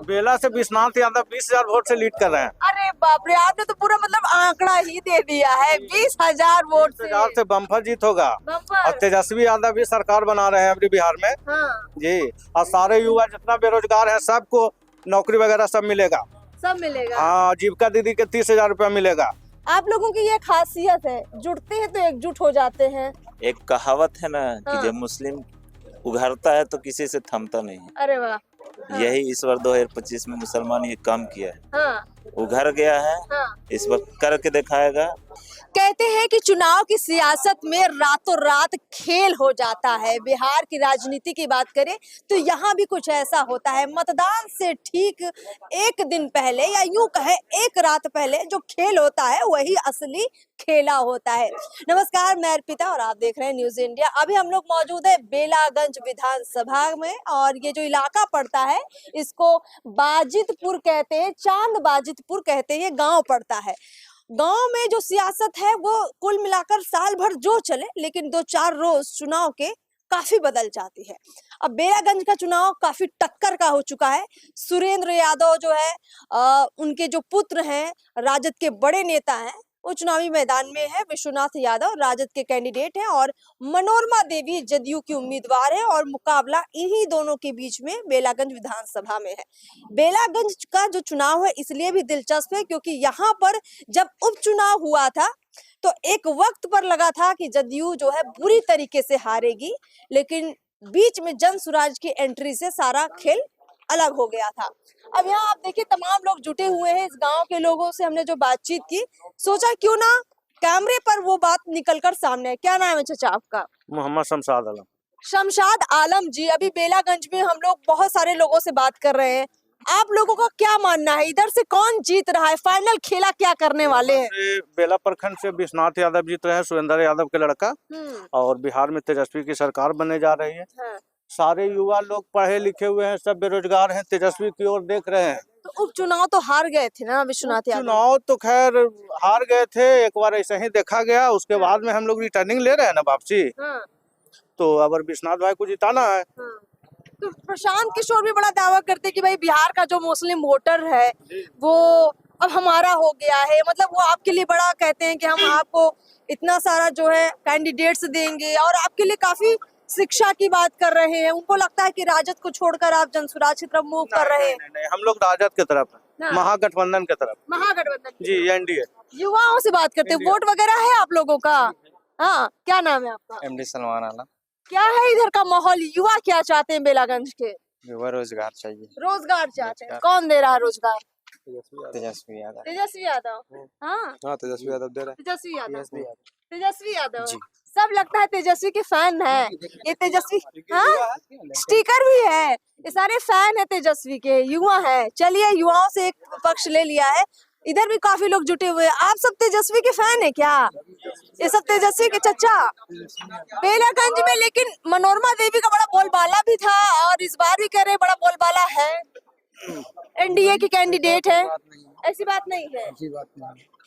बेला से विश्वनाथ यादव 20,000 वोट से लीड कर रहे हैं। अरे बाप रे, आपने तो पूरा मतलब आंकड़ा ही दे दिया है, 20,000 वोट 20,000 से बम्पर जीत होगा। बम्पर। और तेजस्वी यादव भी सरकार बना रहे हैं अभी बिहार में। हाँ, जी, और सारे युवा जितना बेरोजगार है सबको नौकरी वगैरह सब मिलेगा। सब मिलेगा। हाँ, जीविका दीदी के 30,000 रुपया मिलेगा। आप लोगों की ये खासियत है, जुड़ते हैं तो एकजुट हो जाते हैं। एक कहावत है ना कि हाँ। जब मुस्लिम उघरता है तो किसी से थमता नहीं है। अरे वाह। हाँ। यही इस बार 2025 में मुसलमान ये काम किया है, हाँ, उघर गया है, हाँ। इस बार करके दिखाएगा। कहते हैं कि चुनाव की सियासत में रातों रात खेल हो जाता है। बिहार की राजनीति की बात करें तो यहाँ भी कुछ ऐसा होता है। मतदान से ठीक एक दिन पहले या यूं कहे एक रात पहले जो खेल होता है वही असली खेला होता है। नमस्कार, मैं अर्पिता और आप देख रहे हैं न्यूज इंडिया। अभी हम लोग मौजूद है बेलागंज विधानसभा में और ये जो इलाका पड़ता है इसको बाजितपुर कहते हैं, चांद बाजितपुर कहते हैं, ये गाँव पड़ता है। गांव में जो सियासत है वो कुल मिलाकर साल भर जो चले, लेकिन 2-4 रोज चुनाव के काफी बदल जाती है। अब बेलागंज का चुनाव काफी टक्कर का हो चुका है। सुरेंद्र यादव जो है उनके जो पुत्र हैं, राजद के बड़े नेता हैं, वो चुनावी मैदान में है। विश्वनाथ यादव राजद के कैंडिडेट हैं और मनोरमा देवी जदयू की उम्मीदवार है और मुकाबला इन्हीं दोनों के बीच में बेलागंज विधानसभा में है। बेलागंज का जो चुनाव है इसलिए भी दिलचस्प है क्योंकि यहाँ पर जब उपचुनाव हुआ था तो एक वक्त पर लगा था कि जदयू जो है बुरी तरीके से हारेगी, लेकिन बीच में जन स्वराज की एंट्री से सारा खेल अलग हो गया था। अब यहाँ आप देखिए तमाम लोग जुटे हुए हैं। इस गांव के लोगों से हमने जो बातचीत की, सोचा क्यों ना कैमरे पर वो बात निकलकर सामने है। क्या नाम है चाचा आपका? मोहम्मद शमशाद आलम। शमशाद आलम जी, अभी बेलागंज में हम लोग बहुत सारे लोगों से बात कर रहे हैं। आप लोगों का क्या मानना है, इधर से कौन जीत रहा है, फाइनल खेला क्या करने वाले हैं? बेला प्रखंड से विश्वनाथ यादव जीत रहे हैं, सुरेंद्र यादव के लड़का। और बिहार में तेजस्वी की सरकार बनने जा रही है। हाँ। सारे युवा लोग पढ़े लिखे हुए हैं, सब बेरोजगार हैं, तेजस्वी की ओर देख रहे हैं। तो उपचुनाव तो हार गए थे ना विश्वनाथ यादव? चुनाव तो खैर हार गए थे, एक बार ऐसे ही देखा गया, उसके बाद में हम लोग रिटर्निंग ले रहे हैं ना वापसी। हाँ। तो अगर विश्वनाथ भाई को जिताना है। हाँ। तो प्रशांत किशोर भी बड़ा दावा करते कि भाई बिहार का जो मुस्लिम वोटर है वो अब हमारा हो गया है, मतलब वो आपके लिए बड़ा कहते हैं कि हम आपको इतना सारा जो है कैंडिडेट्स देंगे और आपके लिए काफी शिक्षा की बात कर रहे हैं। उनको लगता है कि राजद को छोड़कर आप जनसुराज की तरफ मूव कर रहे हैं। नहीं, हम लोग राजद की तरफ है, महागठबंधन की तरफ। महागठबंधन जी, एनडीए। युवाओं से बात करते, वोट वगैरह है आप लोगों का? हाँ, क्या नाम है आपका? एमडी सलमान आला। क्या है इधर का माहौल, युवा क्या चाहते हैं बेलागंज के? युवा रोजगार चाहिए। रोजगार चाहते हैं, कौन दे रहा है रोजगार? तेजस्वी यादव। तेजस्वी यादव। हाँ, तेजस्वी यादव दे रहा तेजस्वी यादव। है। तेजस्वी यादव सब लगता है तेजस्वी के फैन है ये तेजस्वी। हाँ, स्टिकर भी है, ये सारे फैन है तेजस्वी के, युवा है। चलिए युवाओं से एक पक्ष ले लिया है, इधर भी काफी लोग जुटे हुए हैं। आप सब तेजस्वी के फैन है क्या? ये सब तेजस्वी के चचा बेलागंज में। लेकिन मनोरमा देवी का बड़ा बोलबाला भी था और इस बार भी कह रहे बड़ा बोलबाला है, एनडीए की कैंडिडेट है। ऐसी बात नहीं है,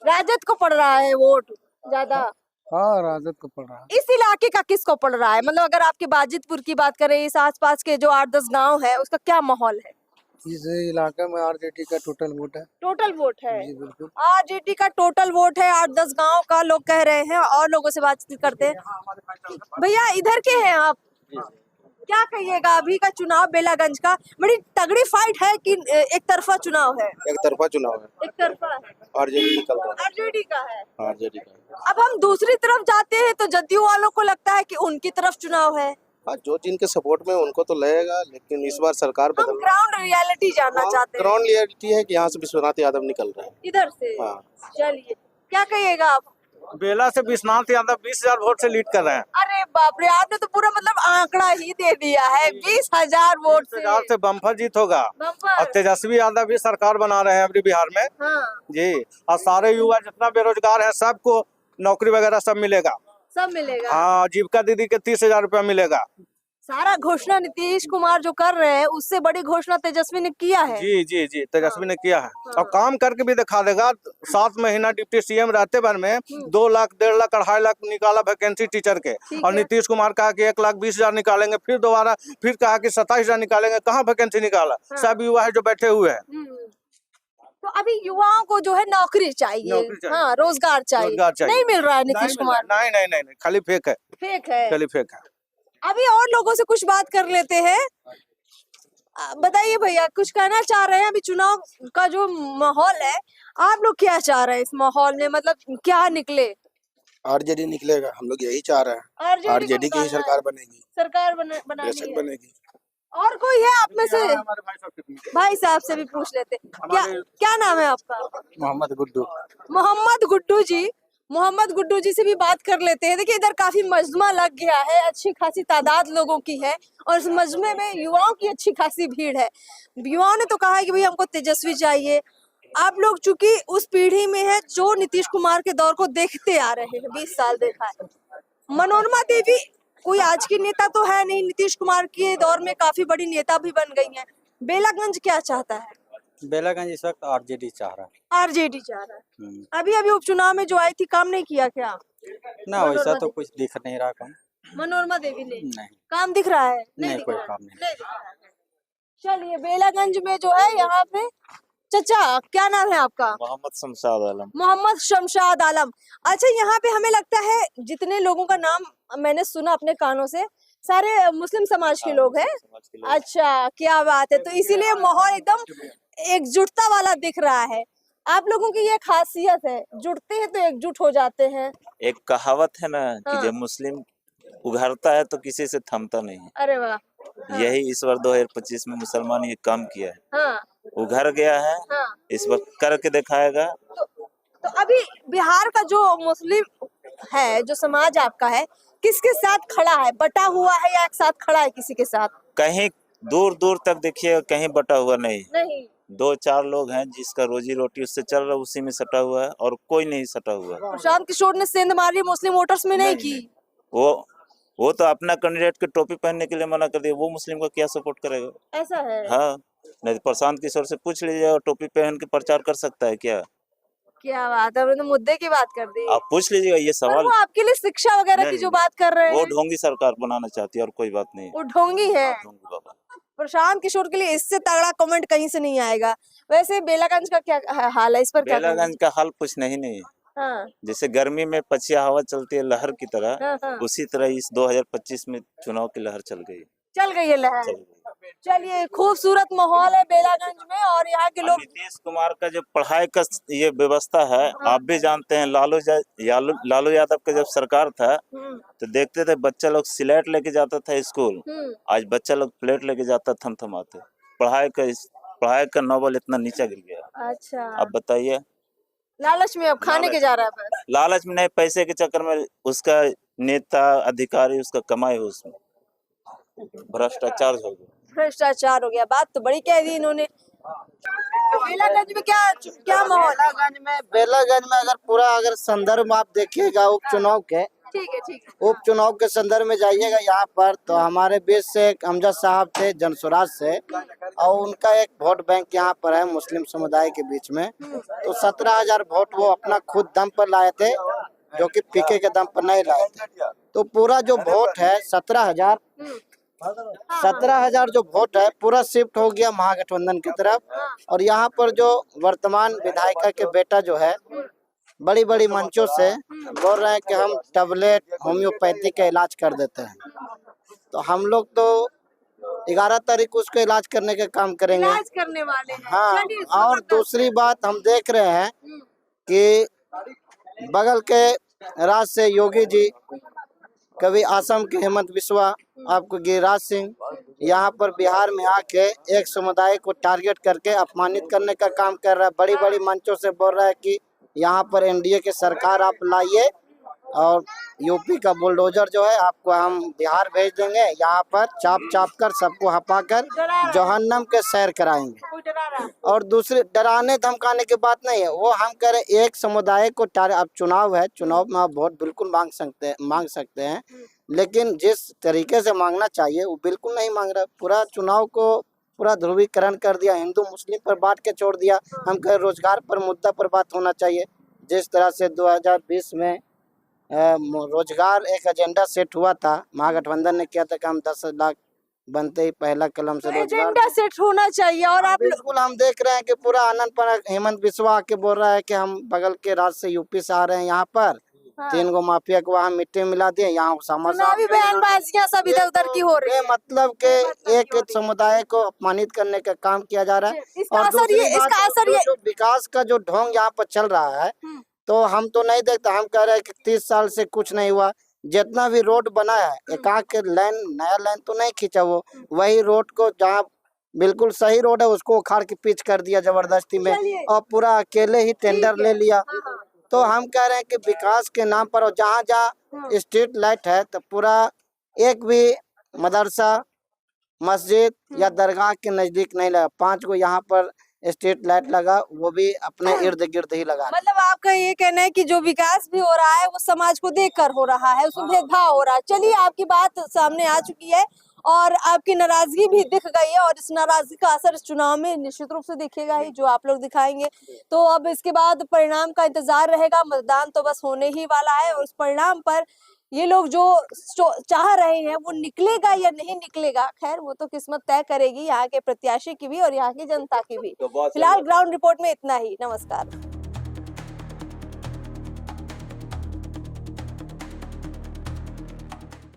राजद को पड़ रहा है वोट ज्यादा। हाँ, राजद को पड़ रहा है। इस इलाके का किसको पड़ रहा है, मतलब अगर आपके बाजितपुर की बात करें, इस आसपास के जो 8-10 गांव है उसका क्या माहौल है? इस इलाके में आरजेडी का टोटल वोट है। टोटल वोट है? जी बिल्कुल, आरजेडी का टोटल वोट है, 8-10 गांव का लोग कह रहे हैं। और लोगों से बातचीत करते हैं। भैया इधर के हैं आप, क्या कहिएगा अभी का चुनाव बेलागंज का? बड़ी तगड़ी फाइट है कि एक तरफा चुनाव है? एक तरफा चुनाव है, एक तरफा है, आरजेडी निकल रहा है। आरजेडी का है। आरजेडी का। अब हम दूसरी तरफ जाते हैं तो जदयू वालों को लगता है कि उनकी तरफ चुनाव है। हाँ, जो जिनके सपोर्ट में उनको तो लगेगा, लेकिन इस बार सरकार हम बदल। ग्राउंड रियलिटी जानना चाहते हैं। ग्राउंड रियलिटी है कि यहाँ से विश्वनाथ यादव निकल रहे हैं इधर से। हाँ। चलिए, क्या कहिएगा आप? बेला से विश्वनाथ यादव 20,000 वोट से लीड कर रहे हैं। अरे बाप रे, आपने तो पूरा मतलब आंकड़ा ही दे दिया है, 20,000 वोट से 20,000 से बम्पर जीत होगा। बम्पर। और तेजस्वी यादव भी सरकार बना रहे हैं अभी बिहार में। हाँ, जी, और सारे युवा जितना बेरोजगार है सबको नौकरी वगैरह सब मिलेगा। सब मिलेगा। हाँ, जीविका दीदी के 30,000 रुपया मिलेगा। सारा घोषणा नीतीश कुमार जो कर रहे हैं उससे बड़ी घोषणा तेजस्वी ने किया है। जी जी जी, तेजस्वी ने किया है और काम करके भी दिखा देगा। 7 महीना डिप्टी सीएम रहते भर में 2 लाख 1.5 लाख 2.5 लाख निकाला वैकेंसी टीचर के। ठीक और है। नीतीश कुमार कहा कि 1,20,000 निकालेंगे, फिर दोबारा फिर कहा कि 27,000 निकालेंगे। कहाँ वैकेंसी निकाला? सब युवा है जो बैठे हुए हैं। तो अभी युवाओं को जो है नौकरी चाहिए, नौकरी चाहिए। हाँ रोजगार चाहिए, रोजगार चाहिए। नहीं मिल रहा है नहीं नीतीश मिल रहा है। कुमार। नहीं नहीं नहीं नहीं, खाली फेक है, फेक है। खाली फेक है। अभी और लोगों से कुछ बात कर लेते हैं। बताइए भैया, कुछ कहना चाह रहे हैं? अभी चुनाव का जो माहौल है, आप लोग क्या चाह रहे हैं इस माहौल में, मतलब क्या निकले? आरजेडी निकलेगा, हम लोग यही चाह रहे हैं। आरजेडी आरजेडी की ही सरकार बनेगी, सरकार बनानी बेशक है। बनेगी। और कोई है आप में से? हमारे भाई साहब कितने? भाई साहब से भी पूछ लेते। क्या क्या नाम है आपका? मोहम्मद गुड्डू। मोहम्मद गुड्डू जी। मोहम्मद गुड्डू जी से भी बात कर लेते हैं। देखिए इधर काफी मजमा लग गया है, अच्छी खासी तादाद लोगों की है और इस मजमे में युवाओं की अच्छी खासी भीड़ है। युवाओं ने तो कहा है कि भाई हमको तेजस्वी चाहिए। आप लोग चूंकि उस पीढ़ी में है जो नीतीश कुमार के दौर को देखते आ रहे हैं, 20 साल देखा है। मनोरमा देवी कोई आज की नेता तो है नहीं, नीतीश कुमार के दौर में काफी बड़ी नेता भी बन गई हैं। बेलागंज क्या चाहता है? बेलागंज इस वक्त आरजेडी चाह रहा आरजेडी चाह रहा है। है। अभी अभी उपचुनाव में जो आई थी, काम नहीं किया क्या ना वैसा तो कुछ दिख नहीं रहा काम। मनोरमा देवी ने? नहीं काम दिख रहा है? नहीं, दिख कोई रहा है। काम नहीं। दिख रहा है। चलिए बेलागंज में जो है यहाँ पे, चाचा क्या नाम है आपका? मोहम्मद शमशाद आलम। मोहम्मद शमशाद आलम। अच्छा, यहाँ पे हमें लगता है जितने लोगों का नाम मैंने सुना अपने कानों से, सारे मुस्लिम समाज के लोग हैं। अच्छा, क्या बात है। तो इसीलिए माहौल एकदम एकजुटता वाला दिख रहा है। आप लोगों की ये खासियत है, जुटते हैं तो एकजुट हो जाते हैं। एक कहावत है ना कि हाँ। जब मुस्लिम उघरता है तो किसी से थमता नहीं है। अरे वाह। हाँ। यही इस बार 2025 में मुसलमान ये काम किया है, हाँ उघर गया है, हाँ। इस बार करके दिखाएगा। तो अभी बिहार का जो मुस्लिम है, जो समाज आपका है, किसके साथ खड़ा है? बटा हुआ है या एक साथ खड़ा है किसी के साथ? कहीं दूर दूर तक देखिए, कहीं बटा हुआ नहीं। नहीं। 2-4 लोग हैं जिसका रोजी रोटी उससे चल रहा है, उसी में सटा हुआ है, और कोई नहीं सटा हुआ है। प्रशांत किशोर ने सेंध मारी मुस्लिम वोटर्स में नहीं की। वो तो अपना कैंडिडेट के टोपी पहनने के लिए मना कर दिया। वो मुस्लिम का क्या सपोर्ट करेगा? ऐसा है। हाँ, नहीं तो प्रशांत किशोर से पूछ लीजिए, टोपी पहन के प्रचार कर सकता है क्या? क्या बात है, उन्होंने मुद्दे की बात कर दी। आप पूछ लीजिएगा ये पर सवाल। वो आपके लिए शिक्षा वगैरह की नहीं, जो बात कर रहे वो हैं, ढोंगी सरकार बनाना चाहती है और कोई बात नहीं। वो ढोंगी है। ढोंगी बाबा। प्रशांत किशोर के लिए इससे तगड़ा कमेंट कहीं से नहीं आएगा। वैसे बेलागंज का क्या हाल है, इस पर क्या बेलागंज का हाल कुछ नहीं है। हाँ जैसे गर्मी में पछिया हवा चलती है लहर की तरह, हाँ हाँ। उसी तरह इस 2025 में चुनाव की लहर चल गई। चल गई है लहर। चल गई। चलिए, खूबसूरत माहौल है बेलागंज में और यहाँ के लोग। नीतीश कुमार का जो पढ़ाई का ये व्यवस्था है, आप भी जानते हैं। लालू यादव का जब सरकार था तो देखते थे बच्चा लोग स्लेट लेके जाता था स्कूल, आज बच्चा लोग प्लेट लेके जाता थमथमाते। पढ़ाई का नौबल इतना नीचा गिर गया। अच्छा, अब बताइए, लालच में अब खाने के जा रहा है बस। लालच में नहीं, पैसे के चक्कर में उसका नेता अधिकारी उसका कमाई हो, उसमें भ्रष्टाचार हो गया। भ्रष्टाचार हो गया। बात तो बड़ी कह दी इन्होंने। बेलागंज में क्या माहौल? बेलागंज में अगर पूरा संदर्भ आप देखिएगा उपचुनाव के, ठीक है। उपचुनाव के संदर्भ में जाइएगा यहाँ पर, तो हमारे बीच से एक अमजद साहब थे जनसुराज से, और उनका एक वोट बैंक यहाँ पर है मुस्लिम समुदाय के बीच में। तो 17,000 वोट वो अपना खुद दम पर लाए थे, जो कि पीके के दम पर नहीं लाए थे। तो पूरा जो वोट है 17,000 जो वोट है पूरा शिफ्ट हो गया महागठबंधन की तरफ। और यहाँ पर जो वर्तमान विधायिका के बेटा जो है, बड़ी बड़ी मंचों से बोल रहे हैं कि हम टैबलेट होम्योपैथी का इलाज कर देते हैं। तो हम लोग तो 11 तारीख को उसको इलाज करने का काम करेंगे। इलाज करने वाले हैं। हाँ, चलिए, और दूसरी बात हम देख रहे हैं कि बगल के राज्य से योगी जी, कभी असम के हेमंत बिस्वा, आपको गिरिराज सिंह, यहाँ पर बिहार में आके एक समुदाय को टारगेट करके अपमानित करने का काम कर रहा है। बड़ी बड़ी मंचों से बोल रहा है कि यहाँ पर एनडीए की सरकार आप लाइए और यूपी का बुलडोजर जो है आपको हम बिहार भेज देंगे, यहाँ पर चाप कर सबको हपाकर जहन्नम के सैर कराएंगे। और दूसरे डराने धमकाने की बात नहीं है, वो हम कह रहे एक समुदाय को अब चुनाव है, चुनाव में आप वोट बिल्कुल मांग सकते हैं, लेकिन जिस तरीके से मांगना चाहिए वो बिल्कुल नहीं मांग रहा। पूरा चुनाव को पूरा ध्रुवीकरण कर दिया, हिंदू मुस्लिम पर बांट के छोड़ दिया। हम कह रोजगार पर मुद्दा पर बात होना चाहिए। जिस तरह से 2020 में रोजगार एक एजेंडा सेट हुआ था, महागठबंधन ने किया था कि हम 10 लाख बनते ही पहला कलम से रोजगार एजेंडा सेट होना चाहिए। और आप बिल्कुल हम देख रहे हैं कि पूरा आनंद पर हेमंत बिस्वा आके बोल रहा है कि हम बगल के राज्य से यूपी से आ रहे हैं यहाँ पर, 3 गो माफिया को वहाँ मिट्टी मिला दिए, यहाँ चुनावी बयानबाजियां सब इधर उधर की हो रही है। मतलब के एक समुदाय को अपमानित करने का काम किया जा रहा है। इसका और असर ये, दूसरी बात, इसका असर ये जो विकास का जो ढोंग यहाँ पर चल रहा है, तो हम तो नहीं देखते। हम कह रहे हैं कि 30 साल से कुछ नहीं हुआ। जितना भी रोड बना है, एक आंख के लाइन, नया लाइन तो नहीं खींचा, वो वही रोड को जहाँ बिल्कुल सही रोड है उसको उखाड़ के पिच कर दिया जबरदस्ती में, और पूरा अकेले ही टेंडर ले लिया। तो हम कह रहे हैं कि विकास के नाम पर, और जहाँ जहाँ स्ट्रीट लाइट है तो पूरा एक भी मदरसा, मस्जिद या दरगाह के नजदीक नहीं लगा। 5 को यहाँ पर स्ट्रीट लाइट लगा, वो भी अपने इर्द गिर्द ही लगा। मतलब आपका ये कहना है कि जो विकास भी हो रहा है वो समाज को देखकर हो रहा है, उसमें भेदभाव हो रहा है। चलिए, आपकी बात सामने आ चुकी है और आपकी नाराजगी भी दिख गई है, और इस नाराजगी का असर इस चुनाव में निश्चित रूप से दिखेगा ही, जो आप लोग दिखाएंगे। तो अब इसके बाद परिणाम का इंतजार रहेगा। मतदान तो बस होने ही वाला है, और उस परिणाम पर ये लोग जो चाह रहे हैं वो निकलेगा या नहीं निकलेगा, खैर वो तो किस्मत तय करेगी, यहाँ के प्रत्याशी की भी और यहाँ की जनता की भी। फिलहाल ग्राउंड रिपोर्ट में इतना ही। नमस्कार।